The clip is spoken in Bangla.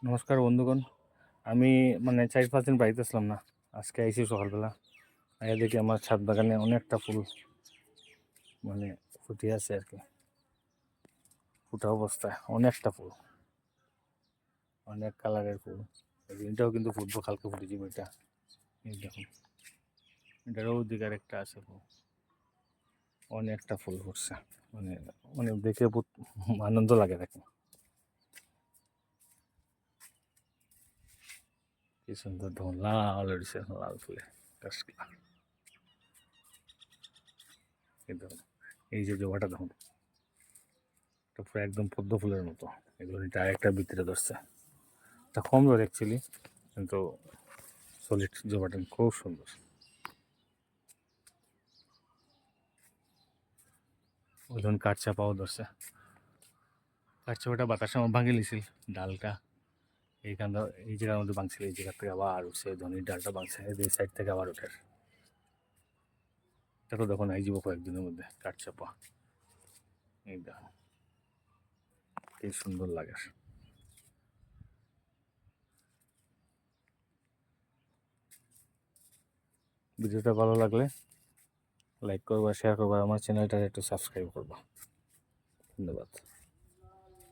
নমস্কার বন্ধুগণ। আমি ৪-৫ দিন বাড়িতে ছিলাম না। আজকে আইছি সকালবেলা। আইয়া দেখি আমার ছাদ বাগানে অনেকটা ফুল ফুটে আছে আর কি, ফুটা অবস্থায় অনেকটা ফুল, অনেক কালারের ফুল। এটাও কিন্তু ফুটবো, কালকে ফুটে যাবে এটা। এই দেখুন, এটারও দিকের একটা আছে ফুল, অনেকটা ফুল ফুটছে। মানে মানে দেখে আনন্দ লাগে দেখুন, কি সুন্দর দেখুন, লাল হয়েছে, লাল ফুলে কাশলা। এই দেখুন, এই যে জবাটা দেখুন, এটা পুরো একদম পদ্ম ফুলের মতো। এগুলো এটা আরেকটা ভিতরে ধরছে, এটা কম ধরে অ্যাকচুয়ালি, কিন্তু সলিড জবাটা খুব সুন্দর। ওই ধরুন কাঠচাপাও ধরছে, কাঠচাপাটা বাতাসে আমার ভাঙে লিছিল ডালটা, এইখানটা এই জায়গার মধ্যে ভাঙছিল, এই জায়গা থেকে আবার উঠছে, ধনির ডালটা ভাঙছে এই সাইড থেকে আবার ওঠে। এটা তো দেখুন এই যাব কয়েকদিনের মধ্যে কাঠচাপা। এই দেখুন কি সুন্দর লাগে। ভিডিওটা ভালো লাগলে লাইক করবা, শেয়ার করবা, আমার চ্যানেলটা একটু সাবস্ক্রাইব করবা। ধন্যবাদ।